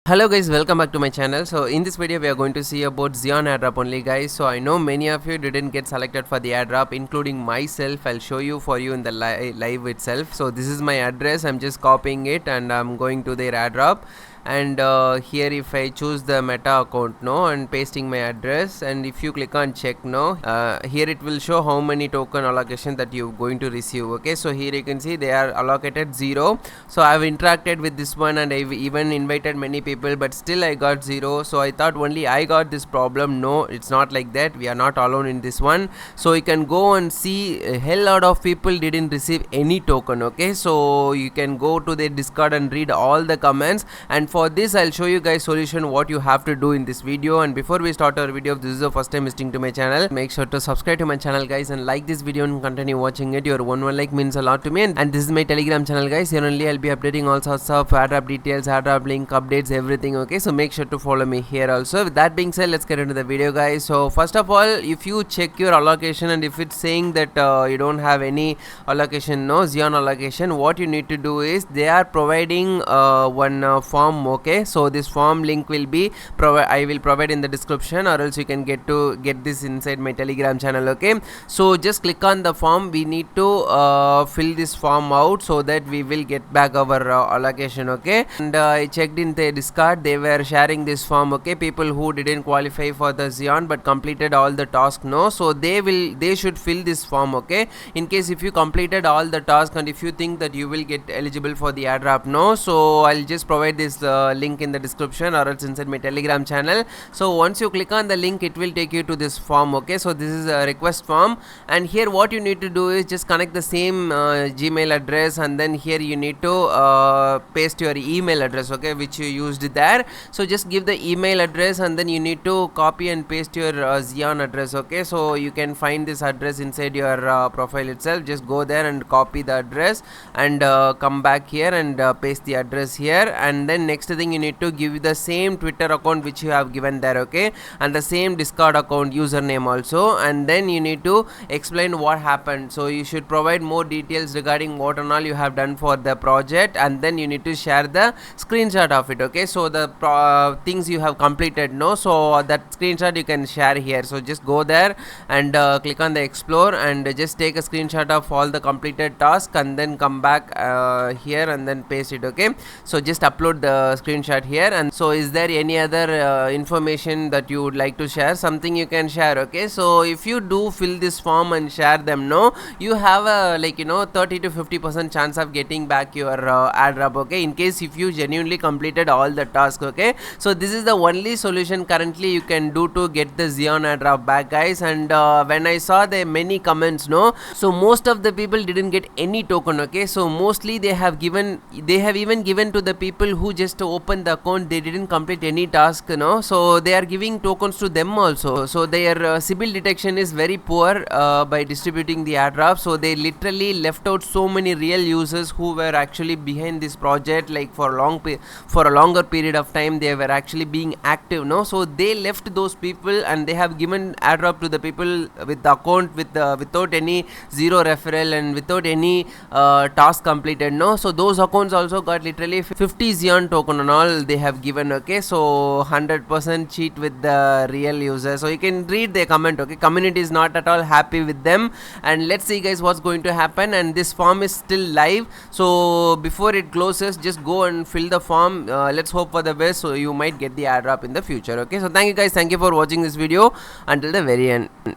Hello guys, welcome back to my channel. So in this video we are going to see about Xion Airdrop only guys. So I know many of you didn't get selected for the airdrop, including myself. I'll show you for you in the live itself. So this is my address. I'm just copying it and I'm going to their airdrop. And here if I choose the meta account and pasting my address, and if you click on check here it will show how many token allocation that you're going to receive. Okay, so here you can see they are allocated 0. So I've interacted with this one and I've even invited many people, but still I got 0. So I thought only I got this problem. No, it's not like that. We are not alone in this one. So you can go and see a hell lot of people didn't receive any token. Okay, so you can go to their Discord and read all the comments, and for this I'll show you guys solution what you have to do in this video. And before we start our video, if this is the first time visiting to my channel, make sure to subscribe to my channel guys and like this video and continue watching it. Your one like means a lot to me. And this is my Telegram channel guys. Here only I'll be updating all sorts of airdrop details, airdrop link updates, everything. Okay, so make sure to follow me here also. With that being said, let's get into the video guys. So first of all, if you check your allocation and if it's saying that you don't have any allocation, no Xion allocation, what you need to do is they are providing one form. Okay, so this form link will be I will provide in the description, or else you can get this inside my Telegram channel. Okay, so just click on the form. We need to fill this form out so that we will get back our allocation. Okay, and I checked in the Discord, they were sharing this form. Okay, people who didn't qualify for the Xion but completed all the tasks, no, so they should fill this form. Okay, in case if you completed all the tasks and if you think that you will get eligible for the airdrop, no, so I'll just provide this link in the description or else inside my Telegram channel. So once you click on the link, it will take you to this form. Okay, so this is a request form, and here what you need to do is just connect the same Gmail address, and then here you need to paste your email address, okay, which you used there. So just give the email address and then you need to copy and paste your Xion address. Okay, so you can find this address inside your profile itself. Just go there and copy the address and come back here and paste the address here. And then next thing, you need to give the same Twitter account which you have given there. Okay, and the same Discord account username also, and then you need to explain what happened. So you should provide more details regarding what and all you have done for the project, and then you need to share the screenshot of it. Okay, so the things you have completed, no, so that screenshot you can share here. So just go there and click on the explore and just take a screenshot of all the completed tasks and then come back here and then paste it. Okay, so just upload the screenshot here. And so is there any other information that you would like to share? Something you can share. Okay, so if you do fill this form and share them, no, you have a 30 to 50% chance of getting back your airdrop. Okay, in case if you genuinely completed all the tasks. Okay, so this is the only solution currently you can do to get the Xion airdrop back guys. And when I saw the many comments, no, so most of the people didn't get any token. Okay, so mostly they have even given to the people who just opened the account, they didn't complete any task, so they are giving tokens to them also. So their Sybil detection is very poor by distributing the airdrop. So they literally left out so many real users who were actually behind this project, like for a longer period of time they were actually being active, no, so they left those people and they have given airdrop to the people with the account without any zero referral and without any task completed, no, so those accounts also got literally 50 Xion token and all they have given. Okay, so 100% cheat with the real user. So you can read their comment. Okay, community is not at all happy with them, and let's see guys what's going to happen. And this form is still live, so before it closes, just go and fill the form. Let's hope for the best, so you might get the airdrop in the future. Okay, so thank you guys, thank you for watching this video until the very end.